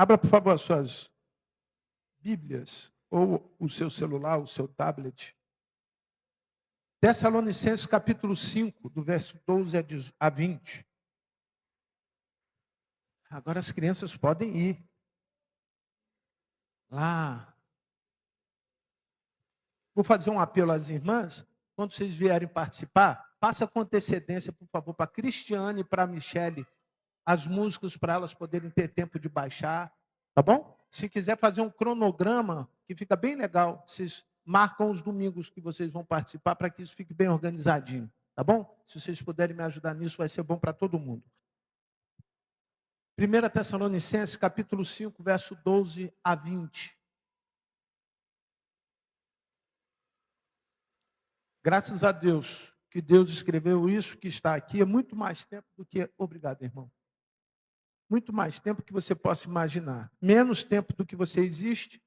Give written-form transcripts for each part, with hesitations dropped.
Abra, por favor, as suas Bíblias ou o seu celular, o seu tablet. Tessalonicenses capítulo 5, do verso 12 a 20. Agora as crianças podem ir lá. Vou fazer um apelo às irmãs. Quando vocês vierem participar, passa com antecedência, por favor, para a Cristiane e para a Michele, as músicas para elas poderem ter tempo de baixar, tá bom? Se quiser fazer um cronograma, que fica bem legal, vocês marcam os domingos que vocês vão participar para que isso fique bem organizadinho, tá bom? Se vocês puderem me ajudar nisso, vai ser bom para todo mundo. 1 Tessalonicenses, capítulo 5, verso 12 a 20. Graças a Deus que Deus escreveu isso que está aqui, é muito mais tempo do que... Obrigado, irmão. Muito mais tempo que você possa imaginar. Menos tempo do que você existe.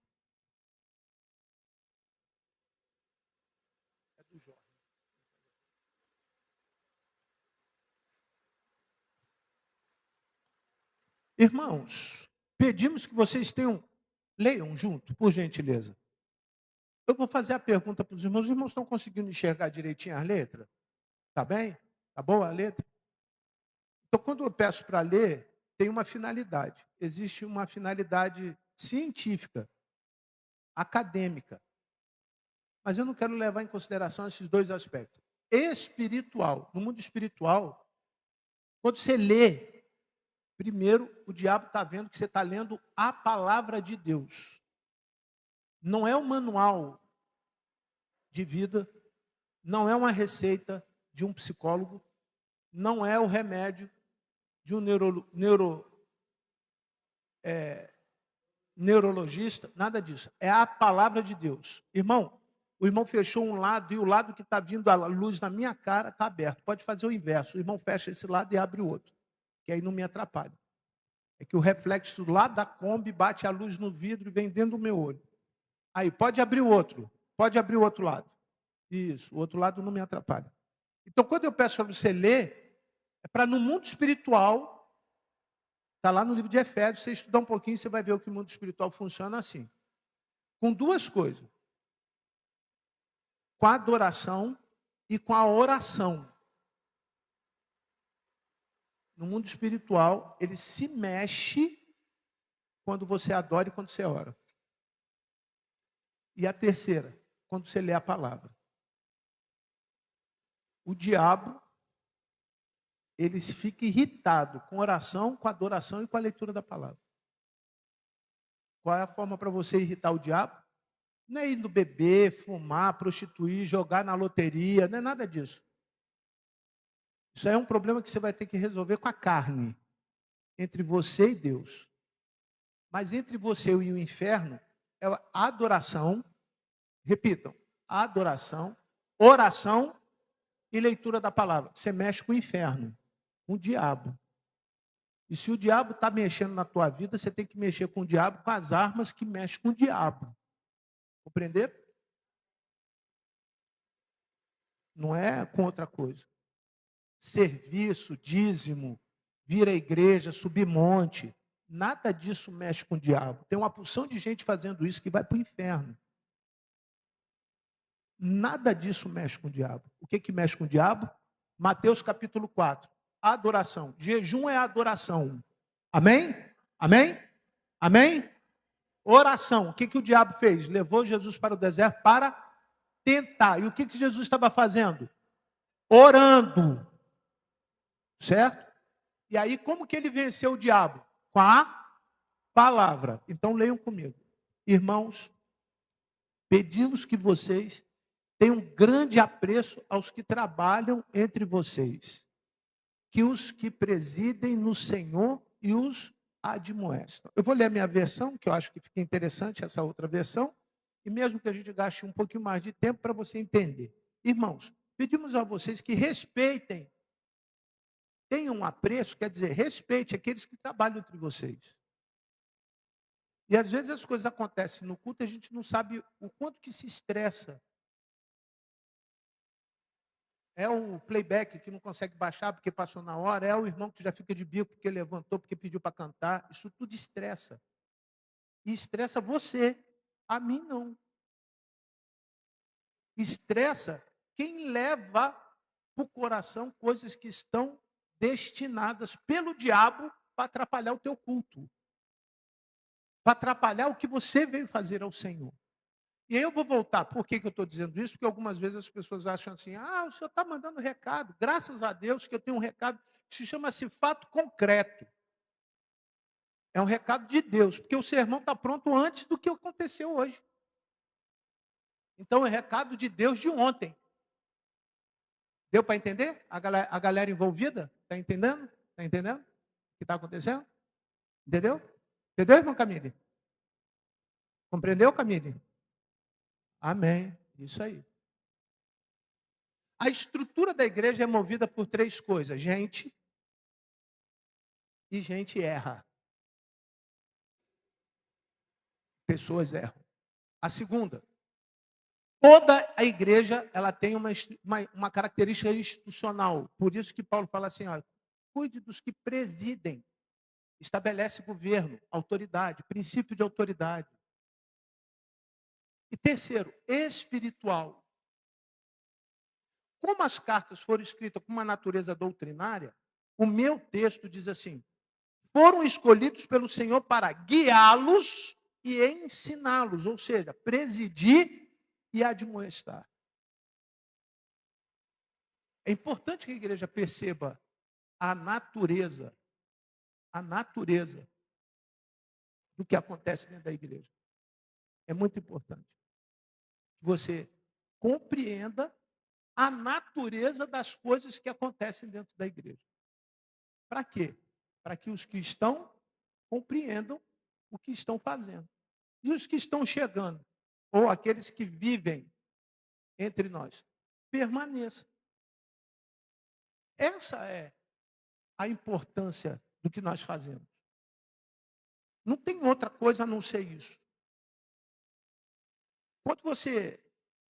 É do Jorge. Irmãos, pedimos que vocês leiam junto, por gentileza. Eu vou fazer a pergunta para os irmãos. Os irmãos estão conseguindo enxergar direitinho a letra? Está bem? Está boa a letra? Então, quando eu peço para ler, tem uma finalidade. Existe uma finalidade científica, acadêmica. Mas eu não quero levar em consideração esses dois aspectos. Espiritual. No mundo espiritual, quando você lê, primeiro, o diabo está vendo que você está lendo a palavra de Deus. Não é um manual de vida, não é uma receita de um psicólogo, não é o remédio de um neurologista, nada disso. É a palavra de Deus. Irmão, o irmão fechou um lado e o lado que está vindo a luz na minha cara está aberto. Pode fazer o inverso. O irmão fecha esse lado e abre o outro, que aí não me atrapalha. É que o reflexo lá da Kombi bate a luz no vidro e vem dentro do meu olho. Aí, pode abrir o outro. Pode abrir o outro lado. Isso, o outro lado não me atrapalha. Então, quando eu peço para você ler, é para no mundo espiritual, está lá no livro de Efésios, você estudar um pouquinho, você vai ver que o mundo espiritual funciona assim. Com duas coisas. Com a adoração e com a oração. No mundo espiritual, ele se mexe quando você adora e quando você ora. E a terceira, quando você lê a palavra. O diabo, ele fica irritado com oração, com adoração e com a leitura da palavra. Qual é a forma para você irritar o diabo? Não é indo beber, fumar, prostituir, jogar na loteria, não é nada disso. Isso é um problema que você vai ter que resolver com a carne, entre você e Deus. Mas entre você e o inferno é a adoração, repitam, adoração, oração e leitura da palavra. Você mexe com o inferno, com o diabo. E se o diabo está mexendo na tua vida, você tem que mexer com o diabo com as armas que mexem com o diabo. Compreenderam? Não é com outra coisa. Serviço, dízimo, vir à igreja, subir monte. Nada disso mexe com o diabo. Tem uma porção de gente fazendo isso que vai para o inferno. Nada disso mexe com o diabo. O que mexe com o diabo? Mateus capítulo 4. Adoração. Jejum é adoração. Amém? Amém? Amém? Oração. O que o diabo fez? Levou Jesus para o deserto para tentar. E o que Jesus estava fazendo? Orando. Certo? E aí, como que ele venceu o diabo? Com a palavra. Então, leiam comigo. Irmãos, pedimos que vocês tenham um grande apreço aos que trabalham entre vocês, que os que presidem no Senhor e os admoestam. Eu vou ler a minha versão, que eu acho que fica interessante essa outra versão, e mesmo que a gente gaste um pouquinho mais de tempo para você entender. Irmãos, pedimos a vocês que respeitem, tenham um apreço, quer dizer, respeite aqueles que trabalham entre vocês. E às vezes as coisas acontecem no culto e a gente não sabe o quanto que se estressa. É o playback que não consegue baixar porque passou na hora, é o irmão que já fica de bico porque levantou, porque pediu para cantar. Isso tudo estressa. e estressa você. A mim não. Estressa quem leva para o coração coisas que estão destinadas pelo diabo para atrapalhar o teu culto, para atrapalhar o que você veio fazer ao Senhor. E aí eu vou voltar. Por que eu estou dizendo isso? Porque algumas vezes as pessoas acham assim, o senhor está mandando recado. Graças a Deus que eu tenho um recado que se chama-se fato concreto. É um recado de Deus, porque o sermão está pronto antes do que aconteceu hoje. Então é recado de Deus de ontem. Deu para entender? A galera envolvida? Está entendendo? Está entendendo o que está acontecendo? Entendeu? Entendeu, irmão Camille? Compreendeu, Camille? Amém. Isso aí. A estrutura da igreja é movida por três coisas: gente e gente erra. Pessoas erram. A segunda, toda a igreja ela tem uma característica institucional. Por isso que Paulo fala assim, cuide dos que presidem. Estabelece governo, autoridade, princípio de autoridade. E terceiro, espiritual. Como as cartas foram escritas com uma natureza doutrinária, o meu texto diz assim: foram escolhidos pelo Senhor para guiá-los e ensiná-los, ou seja, presidir e admoestar. É importante que a igreja perceba a natureza do que acontece dentro da igreja. É muito importante que você compreenda a natureza das coisas que acontecem dentro da igreja. Para quê? Para que os que estão compreendam o que estão fazendo. E os que estão chegando, ou aqueles que vivem entre nós, permaneçam. Essa é a importância do que nós fazemos. Não tem outra coisa a não ser isso. Quando você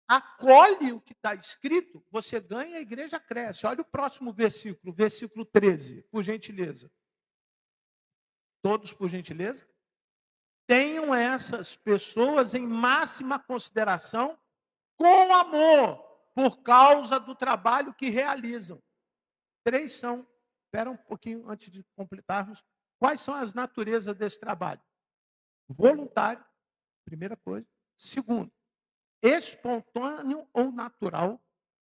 acolhe o que está escrito, você ganha, a igreja cresce. Olha o próximo versículo, versículo 13, por gentileza. Todos, por gentileza. Tenham essas pessoas em máxima consideração, com amor, por causa do trabalho que realizam. Três são, espera um pouquinho antes de completarmos, quais são as naturezas desse trabalho? Voluntário, primeira coisa. Segundo, espontâneo ou natural.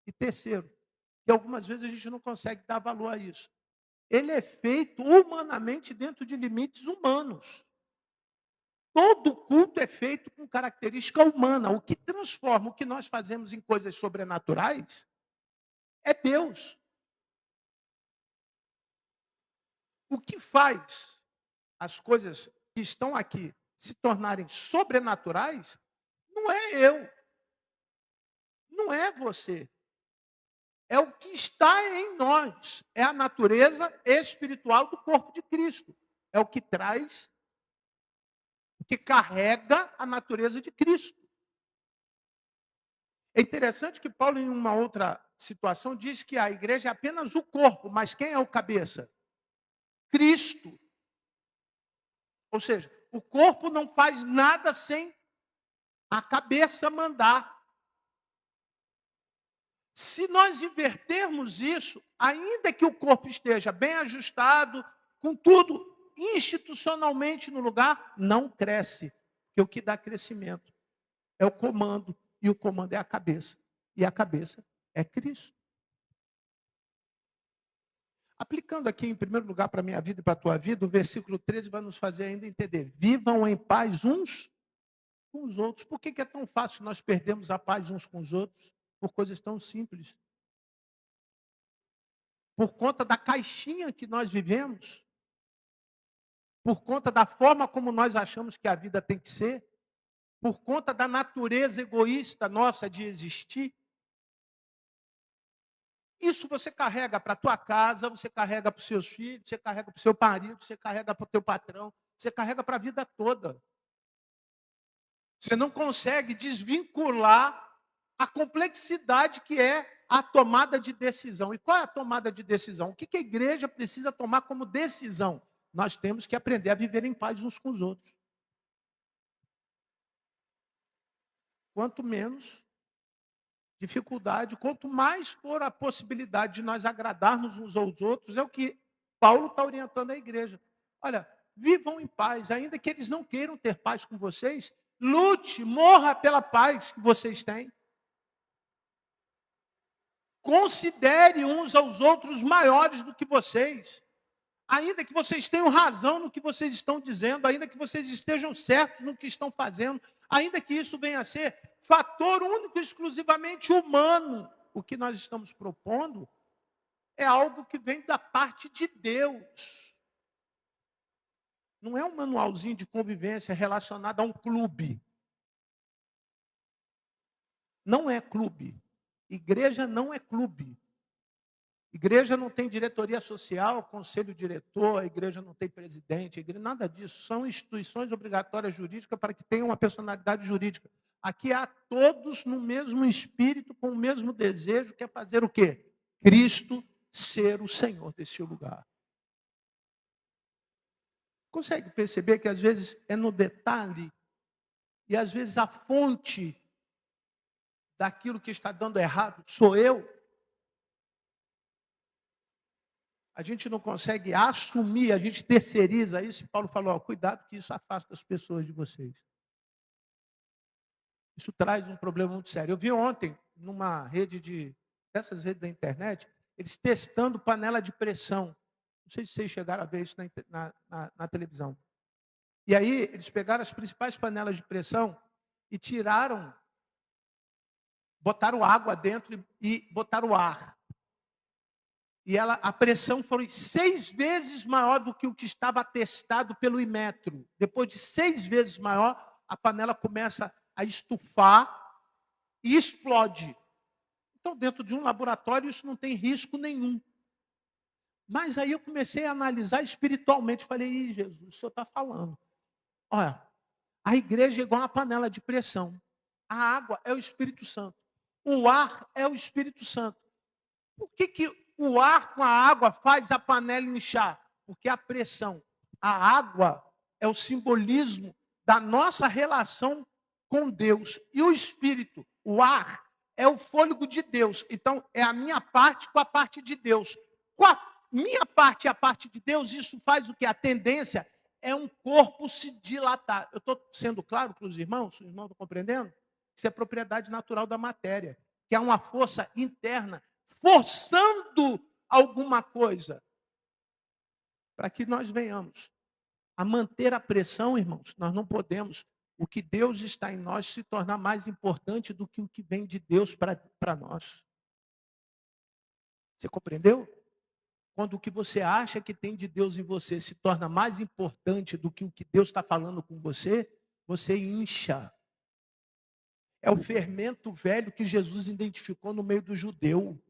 E terceiro, que algumas vezes a gente não consegue dar valor a isso. Ele é feito humanamente dentro de limites humanos. Todo culto é feito com característica humana. O que transforma o que nós fazemos em coisas sobrenaturais é Deus. O que faz as coisas que estão aqui se tornarem sobrenaturais não é eu, não é você. É o que está em nós. É a natureza espiritual do corpo de Cristo. É o que traz, o que carrega a natureza de Cristo. É interessante que Paulo, em uma outra situação, diz que a igreja é apenas o corpo, mas quem é o cabeça? Cristo. Ou seja, o corpo não faz nada sem a cabeça mandar. Se nós invertermos isso, ainda que o corpo esteja bem ajustado, com tudo institucionalmente no lugar, não cresce. Porque o que dá crescimento é o comando, e o comando é a cabeça. E a cabeça é Cristo. Aplicando aqui, em primeiro lugar, para a minha vida e para a tua vida, o versículo 13 vai nos fazer ainda entender. Vivam em paz uns com os outros. Por que é tão fácil nós perdermos a paz uns com os outros? Por coisas tão simples. Por conta da caixinha que nós vivemos. Por conta da forma como nós achamos que a vida tem que ser. Por conta da natureza egoísta nossa de existir. Isso você carrega para a tua casa, você carrega para os seus filhos, você carrega para o seu marido, você carrega para o teu patrão, você carrega para a vida toda. Você não consegue desvincular a complexidade que é a tomada de decisão. E qual é a tomada de decisão? O que a igreja precisa tomar como decisão? Nós temos que aprender a viver em paz uns com os outros. quanto menos dificuldade, quanto mais for a possibilidade de nós agradarmos uns aos outros, é o que Paulo está orientando a igreja. Olha, vivam em paz, ainda que eles não queiram ter paz com vocês, lute, morra pela paz que vocês têm. Considere uns aos outros maiores do que vocês. Ainda que vocês tenham razão no que vocês estão dizendo, ainda que vocês estejam certos no que estão fazendo, ainda que isso venha a ser fator único e exclusivamente humano, o que nós estamos propondo é algo que vem da parte de Deus. Não é um manualzinho de convivência relacionado a um clube. Não é clube. Igreja não é clube. Igreja não tem diretoria social, conselho diretor, a igreja não tem presidente, igreja, nada disso. São instituições obrigatórias jurídicas para que tenham uma personalidade jurídica. Aqui há todos no mesmo espírito, com o mesmo desejo, que é fazer o quê? Cristo ser o Senhor desse lugar. Consegue perceber que às vezes é no detalhe e às vezes a fonte daquilo que está dando errado sou eu? A gente não consegue assumir, a gente terceiriza isso. E Paulo falou, cuidado que isso afasta as pessoas de vocês. Isso traz um problema muito sério. Eu vi ontem, numa dessas redes da internet, eles testando panela de pressão. Não sei se vocês chegaram a ver isso na televisão. E aí, eles pegaram as principais panelas de pressão e botaram água dentro e botaram ar. E a pressão foi 6 vezes maior do que o que estava testado pelo Inmetro. Depois de 6 vezes maior, a panela começa a estufar e explode. Então, dentro de um laboratório, isso não tem risco nenhum. Mas aí eu comecei a analisar espiritualmente. Falei, Jesus, o senhor está falando. Olha, a igreja é igual uma panela de pressão. A água é o Espírito Santo. O ar é o Espírito Santo. Por que o ar com a água faz a panela inchar? Porque a pressão. A água é o simbolismo da nossa relação com Deus. E o Espírito, o ar, é o fôlego de Deus. Então, é a minha parte com a parte de Deus. Com a minha parte e a parte de Deus, isso faz o que? A tendência é um corpo se dilatar. Eu estou sendo claro para os irmãos? Os irmãos estão compreendendo? Isso é propriedade natural da matéria, que é uma força interna forçando alguma coisa para que nós venhamos a manter a pressão, irmãos. Nós não podemos. O que Deus está em nós se tornar mais importante do que o que vem de Deus para nós. Você compreendeu? Quando o que você acha que tem de Deus em você se torna mais importante do que o que Deus está falando com você, você incha. É o fermento velho que Jesus identificou no meio do judeu.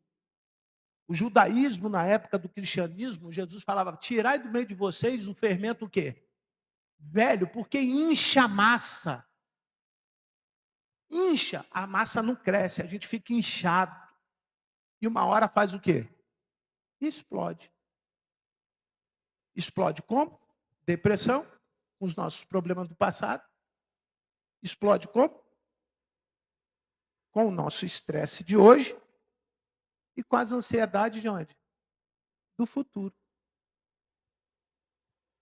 O judaísmo, na época do cristianismo, Jesus falava, tirai do meio de vocês o fermento o quê? Velho, porque incha a massa. Incha, a massa não cresce, a gente fica inchado. E uma hora faz o quê? Explode. Explode como? Depressão, com os nossos problemas do passado. Explode como? Com o nosso estresse de hoje e com as ansiedades de onde? Do futuro.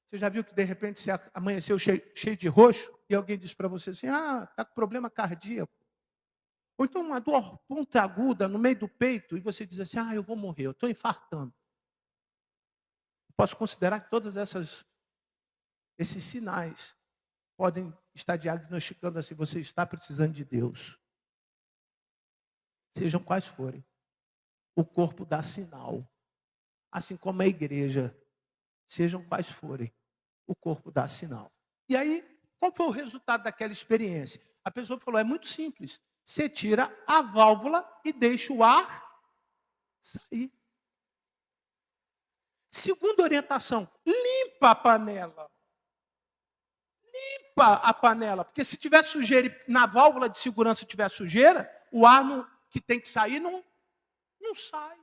Você já viu que de repente você amanheceu cheio de roxo e alguém diz para você assim, está com problema cardíaco. Ou então uma dor pontiaguda no meio do peito e você diz assim, eu vou morrer, eu estou infartando. Posso considerar que todos esses sinais podem estar diagnosticando assim, você está precisando de Deus. Sejam quais forem. O corpo dá sinal. Assim como a igreja, sejam quais forem. O corpo dá sinal. E aí, qual foi o resultado daquela experiência? A pessoa falou, é muito simples. Você tira a válvula e deixa o ar sair. Segunda orientação, limpa a panela. Limpa a panela, porque se tiver sujeira, na válvula de segurança tiver sujeira, o ar que tem que sair não sai.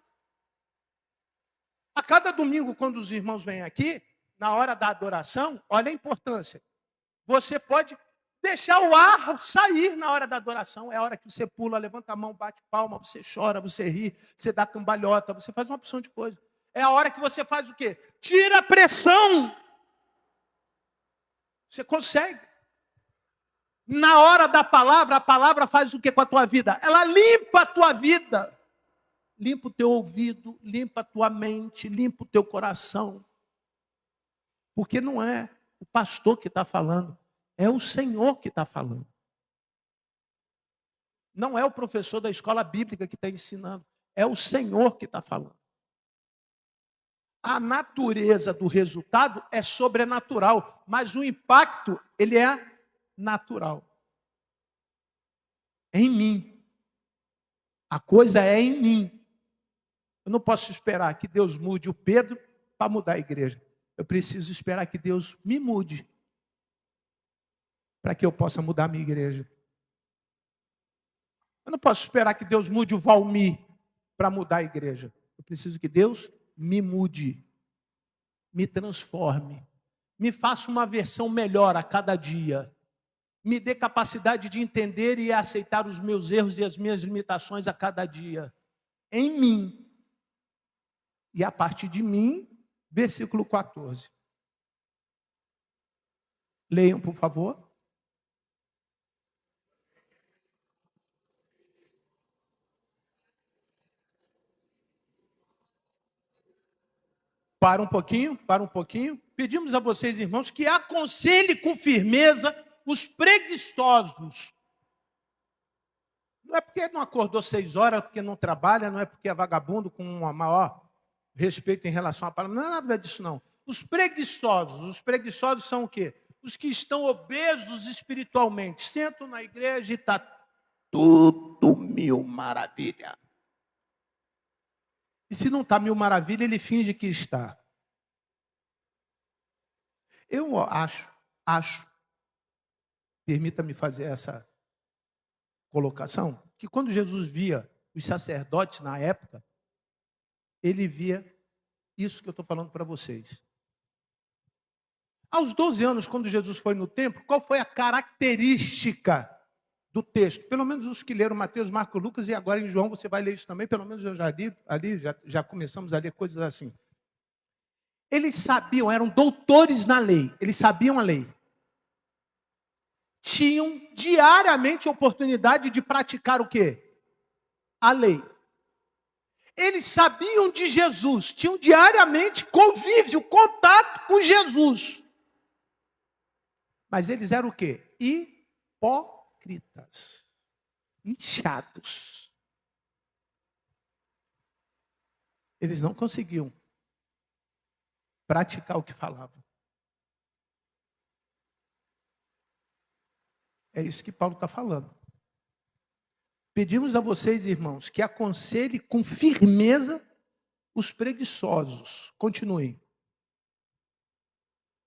A cada domingo, quando os irmãos vêm aqui, na hora da adoração, olha a importância. Você pode deixar o ar sair na hora da adoração. É a hora que você pula, levanta a mão, bate palma, você chora, você ri, você dá cambalhota, você faz uma opção de coisa. É a hora que você faz o quê? Tira a pressão. Você consegue. Na hora da palavra, a palavra faz o que com a tua vida? Ela limpa a tua vida. Limpa o teu ouvido, limpa a tua mente, limpa o teu coração. Porque não é o pastor que está falando, é o Senhor que está falando. Não é o professor da escola bíblica que está ensinando, é o Senhor que está falando. A natureza do resultado é sobrenatural, mas o impacto, ele é natural. É em mim. A coisa é em mim. Eu não posso esperar que Deus mude o Pedro para mudar a igreja. Eu preciso esperar que Deus me mude para que eu possa mudar a minha igreja. Eu não posso esperar que Deus mude o Valmir para mudar a igreja. Eu preciso que Deus me mude, me transforme, me faça uma versão melhor a cada dia. Me dê capacidade de entender e aceitar os meus erros e as minhas limitações a cada dia. Em mim. E a partir de mim, versículo 14. Leiam, por favor. Para um pouquinho. Pedimos a vocês, irmãos, que aconselhe com firmeza os preguiçosos. Não é porque não acordou 6 horas, porque não trabalha, não é porque é vagabundo com um maior respeito em relação à palavra. Não é nada disso, não. Os preguiçosos são o quê? Os que estão obesos espiritualmente. Sentam na igreja e está tudo mil maravilha. E se não está mil maravilha, ele finge que está. Eu acho, permita-me fazer essa colocação, que quando Jesus via os sacerdotes na época, ele via isso que eu estou falando para vocês. Aos 12 anos, quando Jesus foi no templo, qual foi a característica do texto? Pelo menos os que leram Mateus, Marcos, Lucas, e agora em João você vai ler isso também, pelo menos eu já li ali, já começamos a ler coisas assim. Eles sabiam, eram doutores na lei, eles sabiam a lei. Tinham diariamente oportunidade de praticar o quê? A lei. Eles sabiam de Jesus, tinham diariamente convívio, contato com Jesus. Mas eles eram o quê? Hipócritas. Inchados. Eles não conseguiam praticar o que falavam. É isso que Paulo está falando. Pedimos a vocês, irmãos, que aconselhem com firmeza os preguiçosos. Continuem.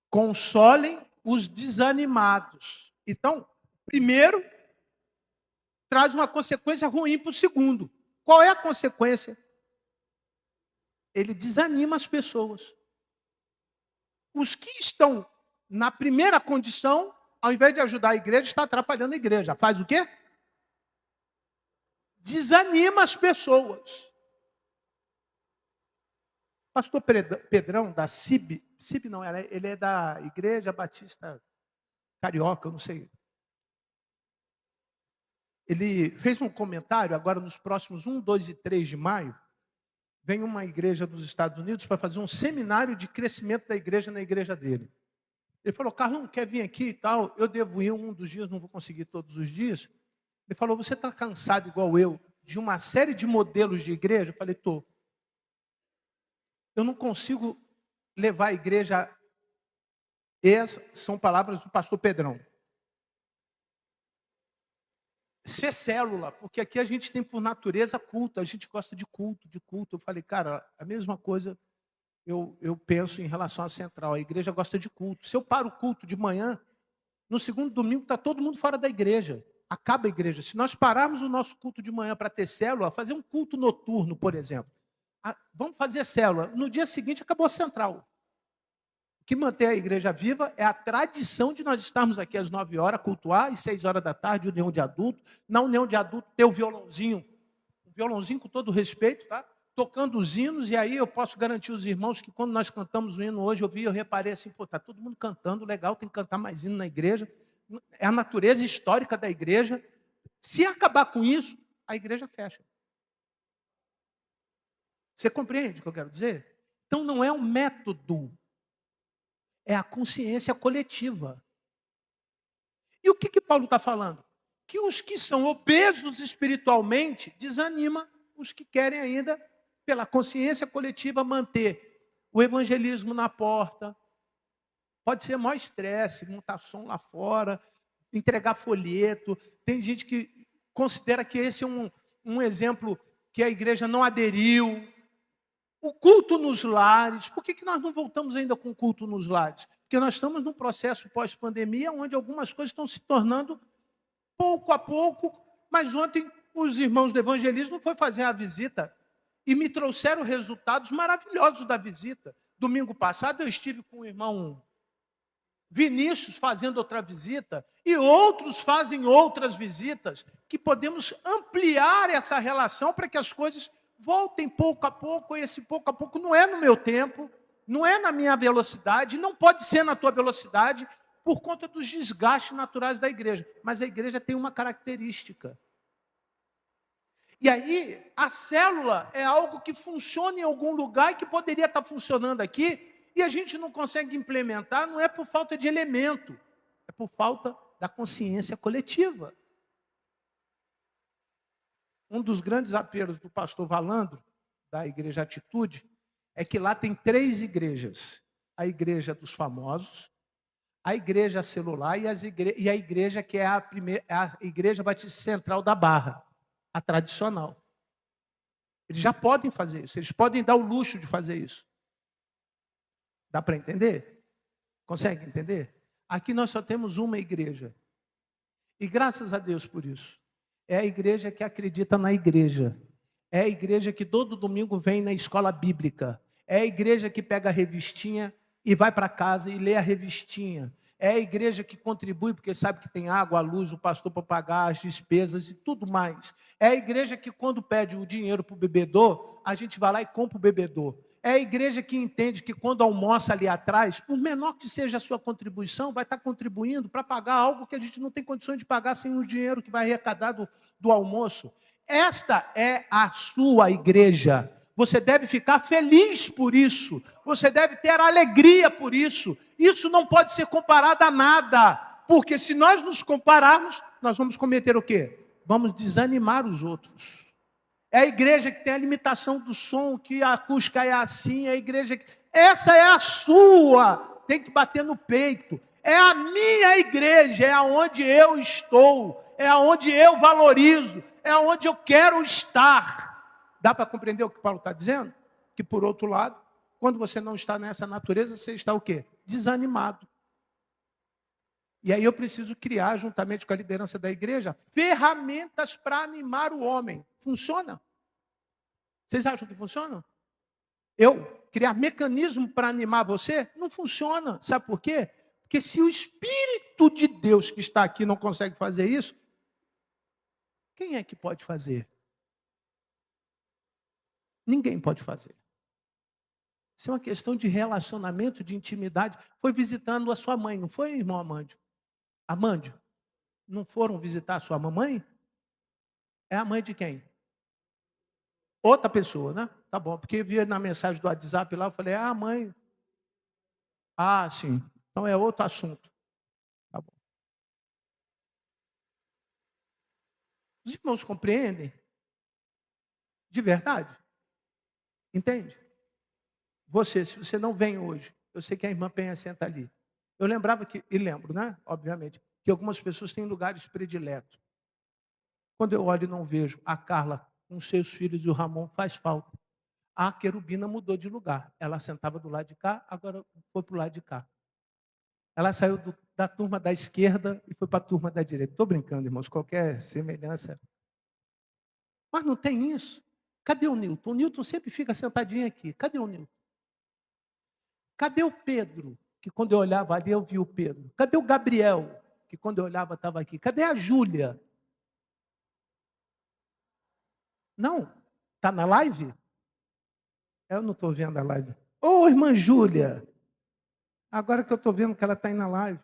Consolem os desanimados. Então, primeiro, traz uma consequência ruim para o segundo. Qual é a consequência? Ele desanima as pessoas. Os que estão na primeira condição, ao invés de ajudar a igreja, está atrapalhando a igreja. Faz o quê? Desanima as pessoas. Pastor Pedrão, da CIB não, ele é da Igreja Batista Carioca, eu não sei. Ele fez um comentário, agora nos próximos 1, 2 e 3 de maio, vem uma igreja dos Estados Unidos para fazer um seminário de crescimento da igreja na igreja dele. Ele falou, Carlão, quer vir aqui e tal? Eu devo ir um dos dias, não vou conseguir todos os dias. Ele falou, você está cansado igual eu, de uma série de modelos de igreja? Eu falei, estou. Eu não consigo levar a igreja. Essas são palavras do pastor Pedrão. Ser célula, porque aqui a gente tem por natureza culto, a gente gosta de culto. Eu falei, cara, a mesma coisa eu penso em relação à central. A igreja gosta de culto. Se eu paro o culto de manhã, no segundo domingo está todo mundo fora da igreja. Acaba a igreja. Se nós pararmos o nosso culto de manhã para ter célula, fazer um culto noturno, por exemplo. Vamos fazer célula. No dia seguinte acabou a central. O que mantém a igreja viva é a tradição de nós estarmos aqui às 9 horas, cultuar, e 6 horas da tarde, união de adulto. Na união de adulto, ter o violãozinho com todo respeito, tá? Tocando os hinos, e aí eu posso garantir os irmãos que quando nós cantamos o hino hoje, eu reparei assim, pô, tá todo mundo cantando, legal, tem que cantar mais hino na igreja. É a natureza histórica da igreja. Se acabar com isso, a igreja fecha. Você compreende o que eu quero dizer? Então não é um método, é a consciência coletiva. E o que Paulo está falando? Que os que são obesos espiritualmente desanima os que querem ainda, pela consciência coletiva, manter o evangelismo na porta. Pode ser maior estresse, montar som lá fora, entregar folheto. Tem gente que considera que esse é um exemplo que a igreja não aderiu. O culto nos lares. Por que nós não voltamos ainda com o culto nos lares? Porque nós estamos num processo pós-pandemia onde algumas coisas estão se tornando pouco a pouco, mas ontem os irmãos do evangelismo foram fazer a visita e me trouxeram resultados maravilhosos da visita. Domingo passado eu estive com o irmão Vinícius fazendo outra visita e outros fazem outras visitas, que podemos ampliar essa relação para que as coisas voltem pouco a pouco, e esse pouco a pouco não é no meu tempo, não é na minha velocidade, não pode ser na tua velocidade, por conta dos desgastes naturais da igreja. Mas a igreja tem uma característica. E aí, a célula é algo que funciona em algum lugar e que poderia estar funcionando aqui, e a gente não consegue implementar, não é por falta de elemento, é por falta da consciência coletiva. Um dos grandes apelos do pastor Valandro, da Igreja Atitude, é que lá tem 3 igrejas. A igreja dos famosos, a igreja celular e a igreja que é a igreja Batista Central da Barra, a tradicional. Eles já podem fazer isso, eles podem dar o luxo de fazer isso. Dá para entender? Consegue entender? Aqui nós só temos uma igreja. E graças a Deus por isso. É a igreja que acredita na igreja. É a igreja que todo domingo vem na escola bíblica. É a igreja que pega a revistinha e vai para casa e lê a revistinha. É a igreja que contribui porque sabe que tem água, a luz, o pastor para pagar as despesas e tudo mais. É a igreja que quando pede o dinheiro para o bebedor, a gente vai lá e compra o bebedor. É a igreja que entende que quando almoça ali atrás, por menor que seja a sua contribuição, vai estar contribuindo para pagar algo que a gente não tem condições de pagar sem o dinheiro que vai arrecadar do almoço. Esta é a sua igreja. Você deve ficar feliz por isso. Você deve ter alegria por isso. Isso não pode ser comparado a nada. Porque se nós nos compararmos, nós vamos cometer o quê? Vamos desanimar os outros. É a igreja que tem a limitação do som, que a acústica é assim, é a igreja que... Essa é a sua, tem que bater no peito. É a minha igreja, é aonde eu estou, é aonde eu valorizo, é aonde eu quero estar. Dá para compreender o que Paulo está dizendo? Que, por outro lado, quando você não está nessa natureza, você está o quê? Desanimado. E aí eu preciso criar, juntamente com a liderança da igreja, ferramentas para animar o homem. Funciona? Vocês acham que funciona? Eu criar mecanismo para animar você? Não funciona. Sabe por quê? Porque se o Espírito de Deus que está aqui não consegue fazer isso, quem é que pode fazer? Ninguém pode fazer. Isso é uma questão de relacionamento, de intimidade. Foi visitando a sua mãe, não foi, irmão Amândio? Amândio, não foram visitar a sua mamãe? É a mãe de quem? Outra pessoa, né? Tá bom, porque via na mensagem do WhatsApp lá, eu falei, mãe. Ah, sim. Então é outro assunto. Tá bom. Os irmãos compreendem? De verdade? Entende? Você, se você não vem hoje, eu sei que a irmã Penha senta ali. Eu lembrava que, e lembro, né? Obviamente, que algumas pessoas têm lugares prediletos. Quando eu olho e não vejo a Carla com seus filhos e o Ramon, faz falta. A querubina mudou de lugar. Ela sentava do lado de cá, agora foi para o lado de cá. Ela saiu da turma da esquerda e foi para a turma da direita. Estou brincando, irmãos, qualquer semelhança. Mas não tem isso. Cadê o Newton? O Newton sempre fica sentadinho aqui. Cadê o Newton? Cadê o Pedro? que quando eu olhava ali eu vi o Pedro? Cadê o Gabriel, que quando eu olhava estava aqui? Cadê a Júlia? Não? Está na live? Eu não estou vendo a live. Ô, irmã Júlia, agora que eu estou vendo que ela está aí na live.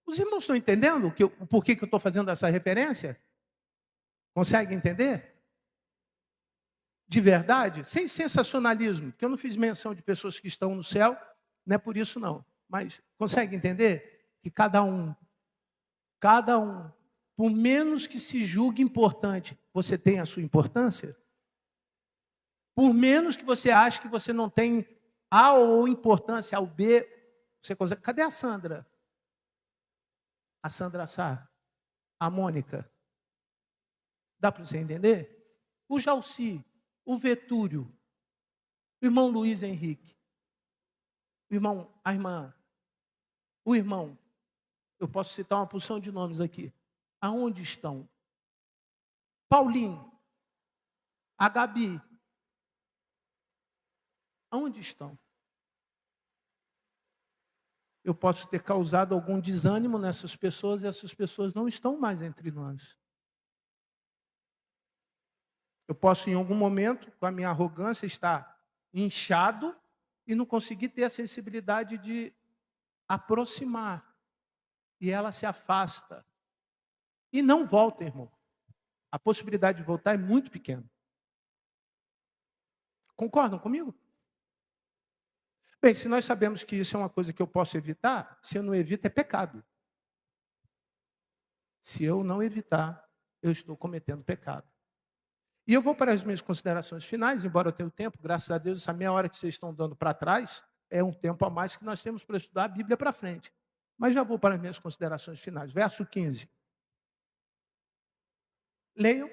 Os irmãos estão entendendo o porquê que eu estou fazendo essa referência? Consegue entender? De verdade? Sem sensacionalismo, porque eu não fiz menção de pessoas que estão no céu, não é por isso não. Mas consegue entender que cada um, por menos que se julgue importante, você tem a sua importância? Por menos que você ache que você não tem A ou importância, ao B, você consegue. Cadê a Sandra? A Sandra Sá? A Mônica? Dá para você entender? O Jalci, o Vetúrio, o irmão Luiz Henrique, a irmã, o irmão, eu posso citar uma porção de nomes aqui. Aonde estão? Paulinho, a Gabi, aonde estão? Eu posso ter causado algum desânimo nessas pessoas e essas pessoas não estão mais entre nós. Eu posso, em algum momento, com a minha arrogância, estar inchado e não conseguir ter a sensibilidade de aproximar. E ela se afasta. E não volta, irmão. A possibilidade de voltar é muito pequena. Concordam comigo? Bem, se nós sabemos que isso é uma coisa que eu posso evitar, se eu não evito, é pecado. Se eu não evitar, eu estou cometendo pecado. E eu vou para as minhas considerações finais, embora eu tenha o tempo, graças a Deus, essa meia hora que vocês estão dando para trás, é um tempo a mais que nós temos para estudar a Bíblia para frente. Mas já vou para as minhas considerações finais. Verso 15. Leiam.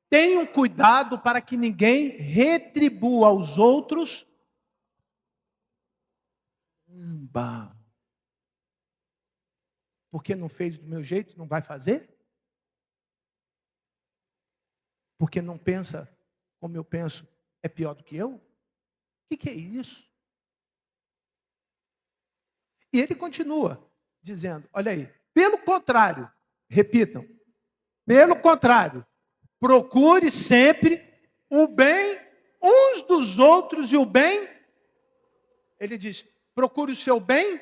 Tenham cuidado para que ninguém retribua aos outros. Porque não fez do meu jeito, não vai fazer? Porque não pensa como eu penso, é pior do que eu? O que é isso? E ele continua dizendo, olha aí, pelo contrário, repitam, pelo contrário, procure sempre o bem uns dos outros e o bem, ele diz, procure o seu bem.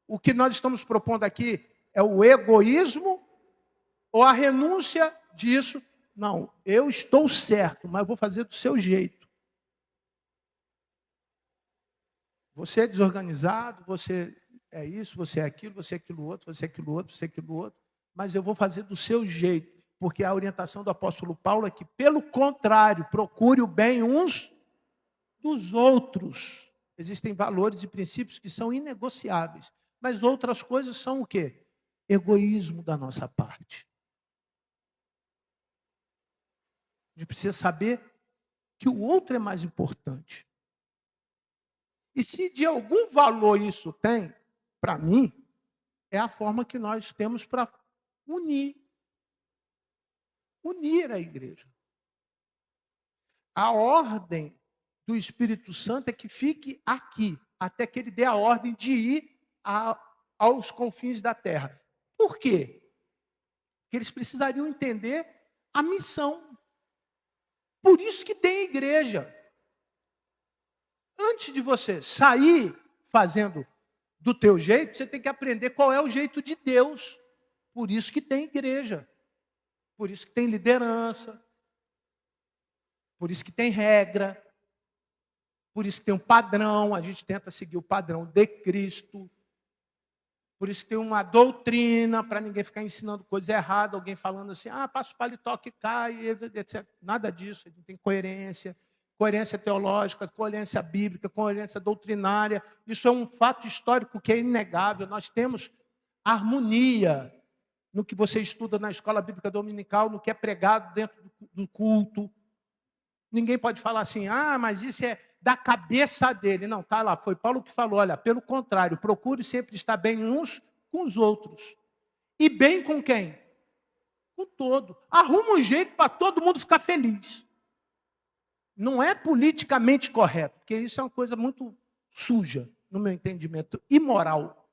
O que nós estamos propondo aqui é o egoísmo ou a renúncia disso. Não, eu estou certo, mas vou fazer do seu jeito. Você é desorganizado, você é isso, você é aquilo outro, você é aquilo outro, você é aquilo outro, mas eu vou fazer do seu jeito, porque a orientação do apóstolo Paulo é que, pelo contrário, procure o bem uns dos outros. Existem valores e princípios que são inegociáveis, mas outras coisas são o quê? Egoísmo da nossa parte. A gente precisa saber que o outro é mais importante. E se de algum valor isso tem, para mim, é a forma que nós temos para unir a igreja. A ordem do Espírito Santo é que fique aqui, até que ele dê a ordem de ir aos confins da terra. Por quê? Porque eles precisariam entender a missão. Por isso que tem igreja. Antes de você sair fazendo do teu jeito, você tem que aprender qual é o jeito de Deus. Por isso que tem igreja. Por isso que tem liderança. Por isso que tem regra. Por isso que tem um padrão. A gente tenta seguir o padrão de Cristo. Por isso que tem uma doutrina, para ninguém ficar ensinando coisa errada. Alguém falando assim, passa o paletó que cai, etc. Nada disso. A gente tem coerência. Coerência teológica, coerência bíblica, coerência doutrinária. Isso é um fato histórico que é inegável. Nós temos harmonia no que você estuda na escola bíblica dominical, no que é pregado dentro do culto. Ninguém pode falar assim, mas isso é da cabeça dele. Não, está lá, foi Paulo que falou, olha, pelo contrário, procure sempre estar bem uns com os outros. E bem com quem? Com todo. Arruma um jeito para todo mundo ficar feliz. Não é politicamente correto, porque isso é uma coisa muito suja, no meu entendimento, imoral.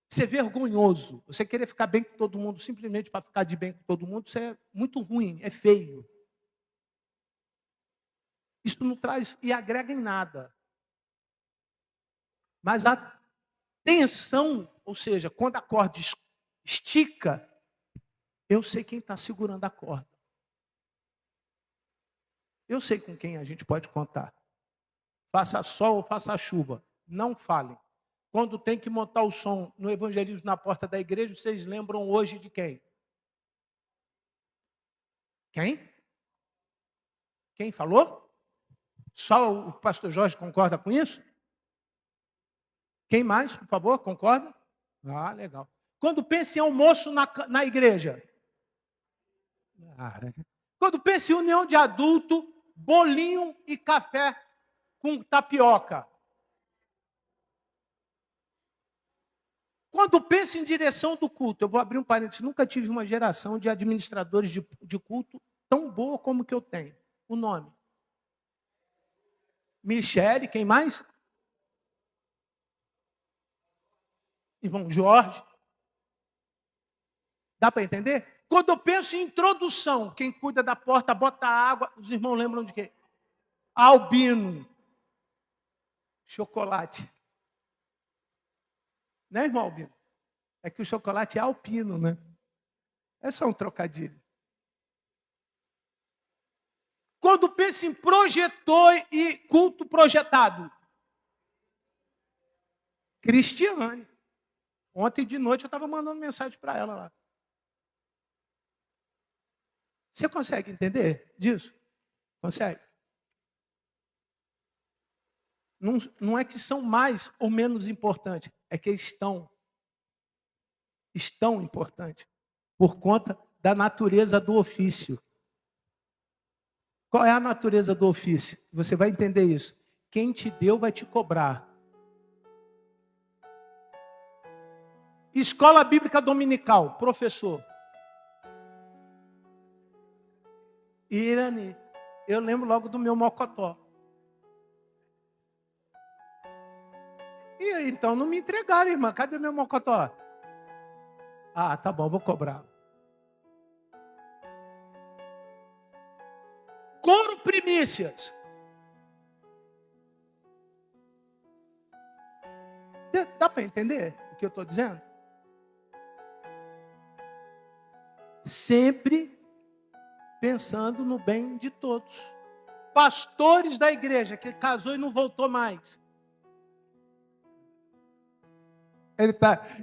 Ser vergonhoso. Você querer ficar bem com todo mundo simplesmente para ficar de bem com todo mundo, isso é muito ruim, é feio. Isso não traz e agrega em nada. Mas a tensão, ou seja, quando a corda estica, eu sei quem está segurando a corda. Eu sei com quem a gente pode contar. Faça sol ou faça chuva, não falem. Quando tem que montar o som no evangelismo na porta da igreja, vocês lembram hoje de quem? Quem? Quem falou? Só o pastor Jorge concorda com isso? Quem mais, por favor, concorda? Ah, legal. Quando pensa em almoço na igreja? Quando pensa em união de adulto, bolinho e café com tapioca. Quando pensa em direção do culto, eu vou abrir um parênteses, nunca tive uma geração de administradores de culto tão boa como que eu tenho. O nome? Michele, quem mais? Irmão Jorge. Dá para entender? Quando eu penso em introdução, quem cuida da porta, bota água, os irmãos lembram de quê? Albino. Chocolate. Né, irmão Albino? É que o chocolate é alpino, né? É só um trocadilho. Quando pensa em projetor e culto projetado. Cristiane. Ontem de noite eu estava mandando mensagem para ela lá. Você consegue entender disso? Consegue? Não é que são mais ou menos importantes, é que estão importantes por conta da natureza do ofício. Qual é a natureza do ofício? Você vai entender isso. Quem te deu vai te cobrar. Escola Bíblica Dominical, professor. Irani. Eu lembro logo do meu mocotó. E então não me entregaram, irmã. Cadê o meu mocotó? Ah, tá bom, vou cobrar. Coro primícias. Dá para entender o que eu estou dizendo? Sempre pensando no bem de todos. Pastores da igreja que casou e não voltou mais.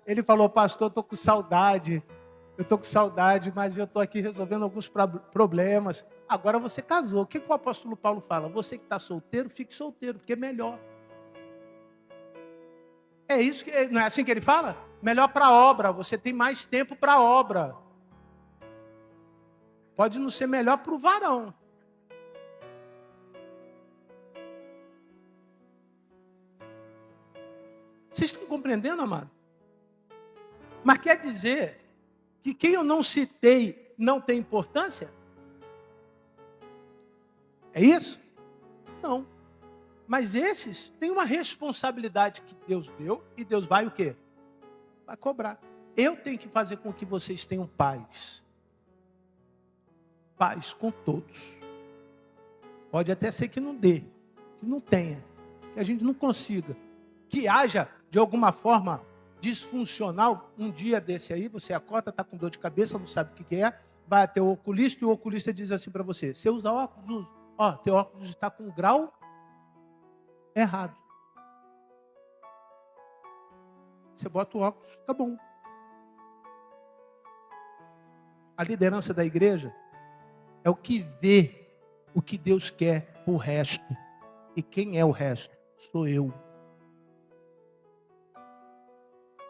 Ele falou, pastor, eu estou com saudade. Eu estou com saudade, mas eu estou aqui resolvendo alguns problemas. Agora você casou. O que o apóstolo Paulo fala? Você que está solteiro, fique solteiro, porque é melhor. É isso que não é assim que ele fala? Melhor para a obra. Você tem mais tempo para a obra. Pode não ser melhor para o varão. Vocês estão compreendendo, amado? Mas quer dizer que quem eu não citei não tem importância? É isso? Não. Mas esses têm uma responsabilidade que Deus deu e Deus vai o quê? Vai cobrar. Eu tenho que fazer com que vocês tenham paz. Paz com todos. Pode até ser que não dê, que não tenha, que a gente não consiga. Que haja, de alguma forma, disfuncional, um dia desse aí, você acorda, está com dor de cabeça, não sabe o que é, vai até o oculista e o oculista diz assim para você, você usa óculos? Usa. Ó, teu óculos está com grau errado. Você bota o óculos, fica bom. A liderança da igreja é o que vê o que Deus quer para o resto. E quem é o resto? Sou eu.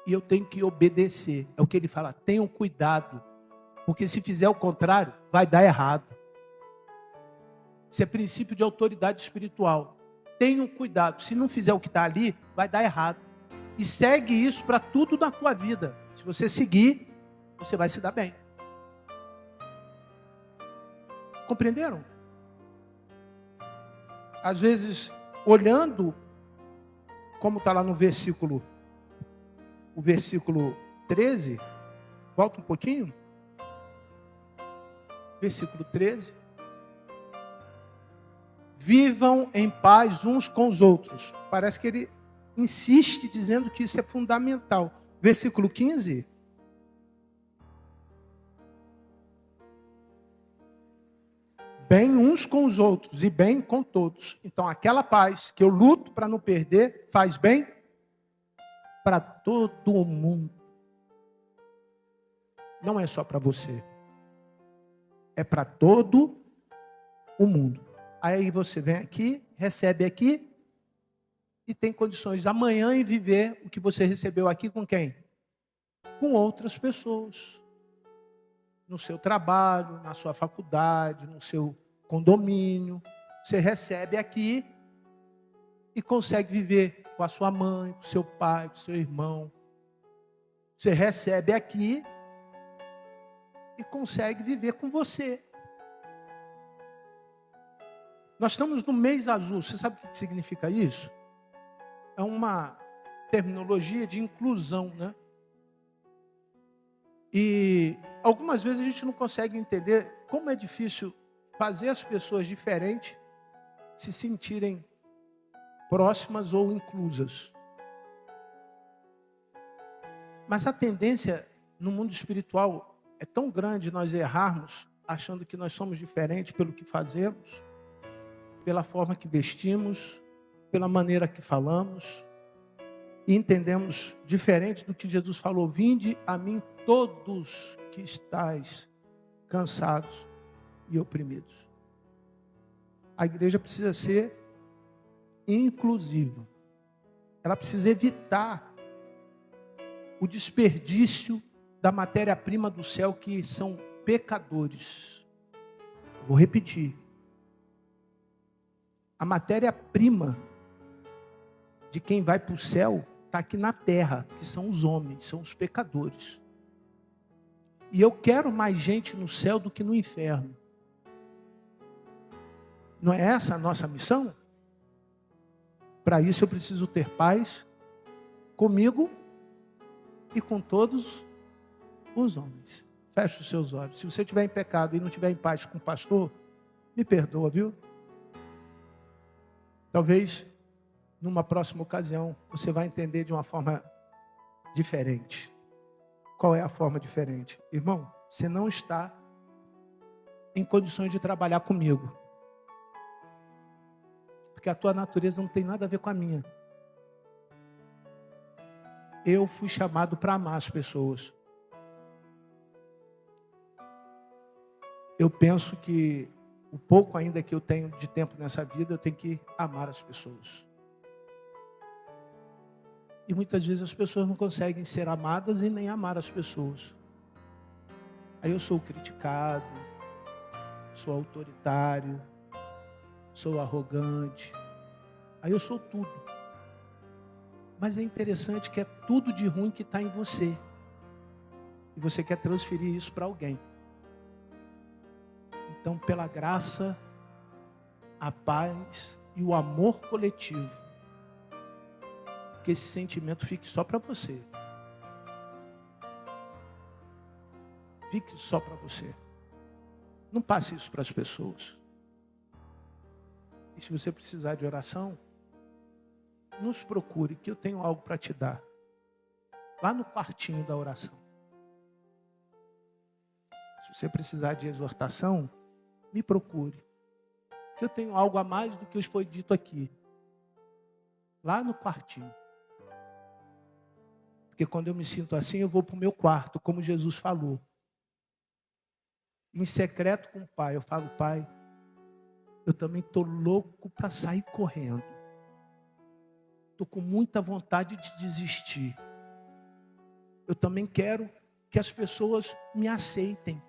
E eu tenho que obedecer. É o que ele fala, tenham cuidado. Porque se fizer o contrário, vai dar errado. Isso é princípio de autoridade espiritual. Tenham cuidado. Se não fizer o que está ali, vai dar errado. E segue isso para tudo na tua vida. Se você seguir, você vai se dar bem. Compreenderam? Às vezes, olhando como está lá no versículo 13, volta um pouquinho. Versículo 13. Vivam em paz uns com os outros. Parece que ele insiste dizendo que isso é fundamental. Versículo 15. Bem uns com os outros e bem com todos. Então, aquela paz que eu luto para não perder, faz bem para todo o mundo. Não é só para você. É para todo o mundo. Aí você vem aqui, recebe aqui e tem condições amanhã em viver o que você recebeu aqui com quem? Com outras pessoas. No seu trabalho, na sua faculdade, no seu condomínio. Você recebe aqui e consegue viver com a sua mãe, com o seu pai, com o seu irmão. Você recebe aqui e consegue viver com você. Nós estamos no mês azul. Você sabe o que significa isso? É uma terminologia de inclusão, né? E algumas vezes a gente não consegue entender como é difícil fazer as pessoas diferentes se sentirem próximas ou inclusas. Mas a tendência no mundo espiritual é tão grande nós errarmos achando que nós somos diferentes pelo que fazemos, pela forma que vestimos, pela maneira que falamos, e entendemos diferente do que Jesus falou: vinde a mim todos que estáis cansados e oprimidos. A igreja precisa ser inclusiva. Ela precisa evitar o desperdício da matéria-prima do céu, que são pecadores. Vou repetir. A matéria-prima de quem vai para o céu está aqui na terra, que são os homens, são os pecadores. E eu quero mais gente no céu do que no inferno. Não é essa a nossa missão? Para isso eu preciso ter paz comigo e com todos os homens. Feche os seus olhos. Se você estiver em pecado e não estiver em paz com o pastor, me perdoa, viu? Talvez numa próxima ocasião você vai entender de uma forma diferente. Qual é a forma diferente? Irmão, você não está em condições de trabalhar comigo. Porque a tua natureza não tem nada a ver com a minha. Eu fui chamado para amar as pessoas. Eu penso que o pouco ainda que eu tenho de tempo nessa vida, eu tenho que amar as pessoas. E muitas vezes as pessoas não conseguem ser amadas e nem amar as pessoas. Aí eu sou criticado, sou autoritário, sou arrogante. Aí eu sou tudo. Mas é interessante que é tudo de ruim que está em você. E você quer transferir isso para alguém. Então, pela graça, a paz e o amor coletivo, que esse sentimento fique só para você. Fique só para você. Não passe isso para as pessoas. E se você precisar de oração, nos procure, que eu tenho algo para te dar. Lá no quartinho da oração. Se você precisar de exortação, me procure. Que eu tenho algo a mais do que foi dito aqui. Lá no quartinho. Porque quando eu me sinto assim, eu vou para o meu quarto, como Jesus falou. Em secreto com o Pai, eu falo: Pai, eu também estou louco para sair correndo. Estou com muita vontade de desistir. Eu também quero que as pessoas me aceitem.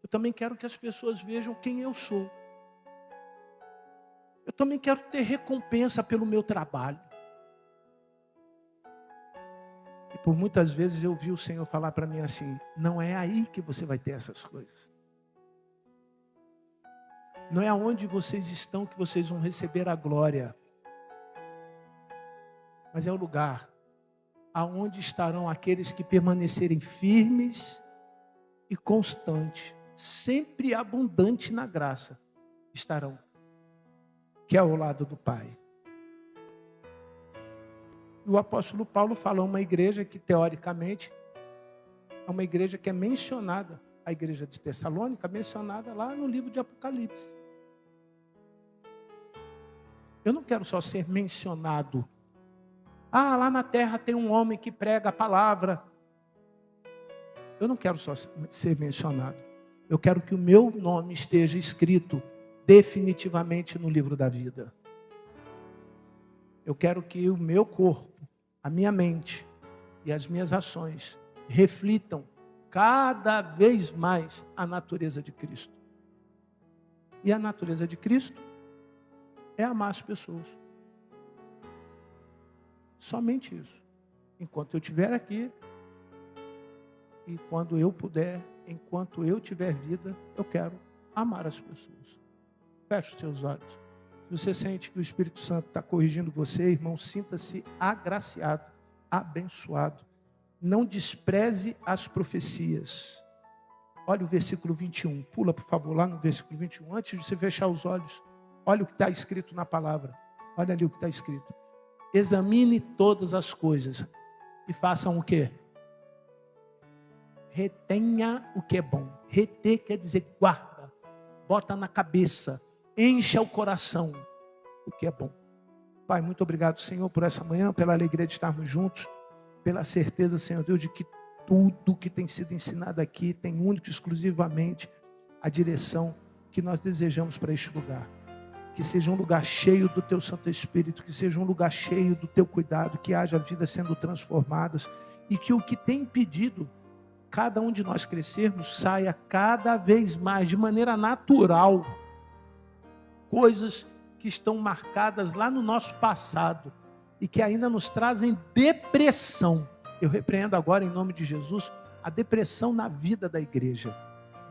Eu também quero que as pessoas vejam quem eu sou. Eu também quero ter recompensa pelo meu trabalho. E por muitas vezes eu vi o Senhor falar para mim assim: não é aí que você vai ter essas coisas. Não é aonde vocês estão que vocês vão receber a glória. mas é o lugar aonde estarão aqueles que permanecerem firmes e constantes, sempre abundante na graça, estarão, que é ao lado do Pai. E o apóstolo Paulo fala uma igreja que, teoricamente, é uma igreja que é mencionada, a igreja de Tessalônica, mencionada lá no livro de Apocalipse. Eu não quero só ser mencionado. Ah, lá na terra tem um homem que prega a palavra. Eu não quero só ser mencionado. Eu quero que o meu nome esteja escrito definitivamente no livro da vida. Eu quero que o meu corpo, a minha mente e as minhas ações reflitam cada vez mais a natureza de Cristo. E a natureza de Cristo é amar as pessoas. Somente isso. Enquanto eu estiver aqui, e quando eu puder, enquanto eu tiver vida, eu quero amar as pessoas. Feche os seus olhos. Se você sente que o Espírito Santo está corrigindo você, irmão, sinta-se agraciado, abençoado. Não despreze as profecias. Olha o versículo 21. Pula, por favor, lá no versículo 21. Antes de você fechar os olhos, olha o que está escrito na palavra. Olha ali o que está escrito. Examine todas as coisas e façam o quê? Retenha o que é bom. Reter quer dizer guarda, bota na cabeça, encha o coração o que é bom. Pai, muito obrigado, Senhor, por essa manhã, pela alegria de estarmos juntos, pela certeza, Senhor Deus, de que tudo que tem sido ensinado aqui tem único e exclusivamente a direção que nós desejamos para este lugar. Que seja um lugar cheio do Teu Santo Espírito, que seja um lugar cheio do Teu cuidado, que haja vidas sendo transformadas e que o que tem impedido cada um de nós crescermos saia cada vez mais, de maneira natural, coisas que estão marcadas lá no nosso passado e que ainda nos trazem depressão. Eu repreendo agora, em nome de Jesus, a depressão na vida da igreja,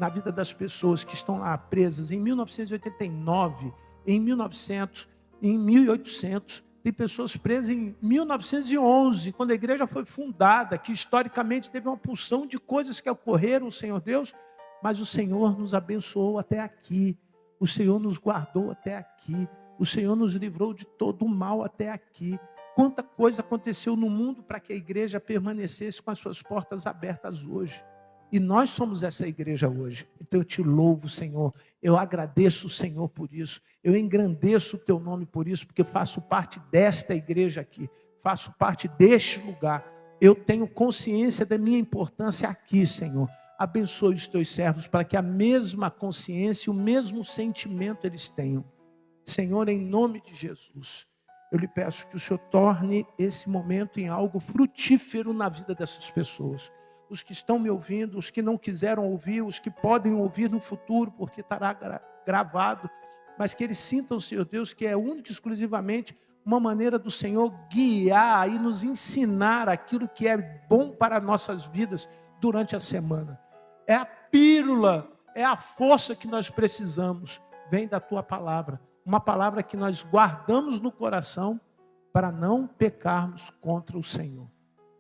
na vida das pessoas que estão lá presas em 1989, em 1900, em 1800, tem pessoas presas em 1911, quando a igreja foi fundada, que historicamente teve uma pulsão de coisas que ocorreram, Senhor Deus, mas o Senhor nos abençoou até aqui, o Senhor nos guardou até aqui, o Senhor nos livrou de todo o mal até aqui. Quanta coisa aconteceu no mundo para que a igreja permanecesse com as suas portas abertas hoje. E nós somos essa igreja hoje. Então eu te louvo, Senhor. Eu agradeço o Senhor por isso. Eu engrandeço o teu nome por isso, porque faço parte desta igreja aqui. Faço parte deste lugar. Eu tenho consciência da minha importância aqui, Senhor. Abençoe os teus servos para que a mesma consciência, o mesmo sentimento eles tenham. Senhor, em nome de Jesus, eu lhe peço que o Senhor torne esse momento em algo frutífero na vida dessas pessoas. Os que estão me ouvindo, os que não quiseram ouvir, os que podem ouvir no futuro, porque estará gravado, mas que eles sintam, Senhor Deus, que é único e exclusivamente uma maneira do Senhor guiar e nos ensinar aquilo que é bom para nossas vidas durante a semana. É a pílula, é a força que nós precisamos, vem da Tua palavra, uma palavra que nós guardamos no coração para não pecarmos contra o Senhor.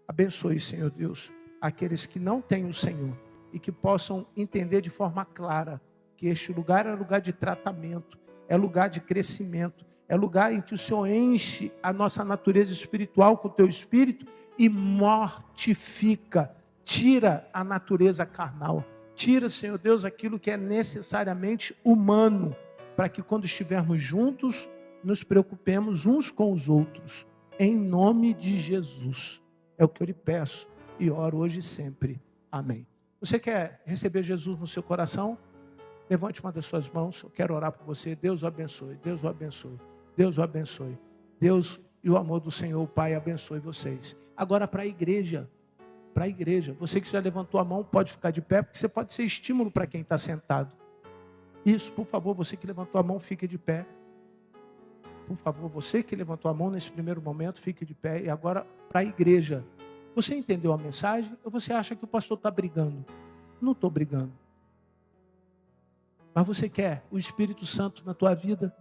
Abençoe, Senhor Deus, aqueles que não têm o Senhor e que possam entender de forma clara que este lugar é lugar de tratamento, é lugar de crescimento, é lugar em que o Senhor enche a nossa natureza espiritual com o Teu Espírito e mortifica, tira a natureza carnal, tira, Senhor Deus, aquilo que é necessariamente humano, para que quando estivermos juntos, nos preocupemos uns com os outros, em nome de Jesus. É o que eu lhe peço e oro hoje e sempre. Amém. Você quer receber Jesus no seu coração? Levante uma das suas mãos, eu quero orar por você. Deus o abençoe, Deus o abençoe, Deus o abençoe. Deus e o amor do Senhor, o Pai, abençoe vocês. Agora para a igreja, você que já levantou a mão, pode ficar de pé, porque você pode ser estímulo para quem está sentado. Isso, por favor, você que levantou a mão, fique de pé. Por favor, você que levantou a mão nesse primeiro momento, fique de pé. E agora para a igreja. Você entendeu a mensagem? Ou você acha que o pastor está brigando? Não estou brigando. Mas você quer o Espírito Santo na tua vida?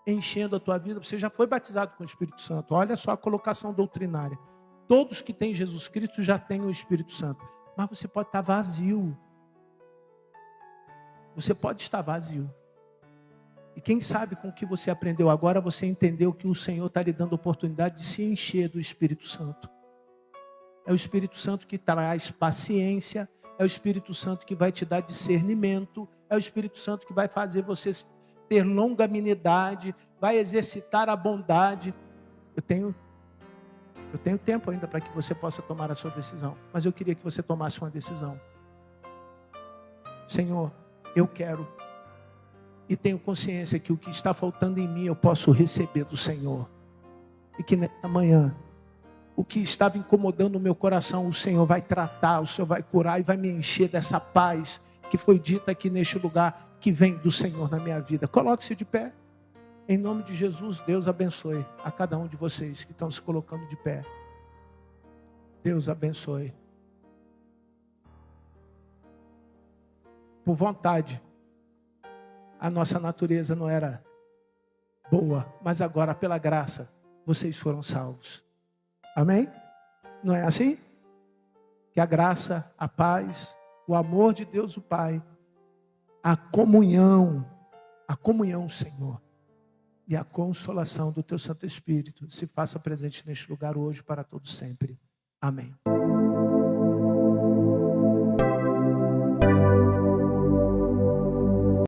enchendo a tua vida. Você já foi batizado com o Espírito Santo. Olha só a colocação doutrinária. Todos que têm Jesus Cristo já têm o Espírito Santo. Mas você pode estar vazio. Você pode estar vazio. E quem sabe com o que você aprendeu agora, você entendeu que o Senhor está lhe dando a oportunidade de se encher do Espírito Santo. É o Espírito Santo que traz paciência, é o Espírito Santo que vai te dar discernimento, é o Espírito Santo que vai fazer você ter longanimidade, vai exercitar a bondade. Eu tenho tempo ainda para que você possa tomar a sua decisão, mas eu queria que você tomasse uma decisão. Senhor, eu quero e tenho consciência que o que está faltando em mim eu posso receber do Senhor. E que nesta manhã, o que estava incomodando o meu coração, o Senhor vai tratar, o Senhor vai curar e vai me encher dessa paz que foi dita aqui neste lugar, que vem do Senhor na minha vida. Coloque-se de pé. Em nome de Jesus, Deus abençoe a cada um de vocês que estão se colocando de pé. Deus abençoe. Por vontade, a nossa natureza não era boa, mas agora, pela graça, vocês foram salvos. Amém? Não é assim? Que a graça, a paz, o amor de Deus o Pai, a comunhão, Senhor, e a consolação do Teu Santo Espírito se faça presente neste lugar hoje para todos sempre. Amém.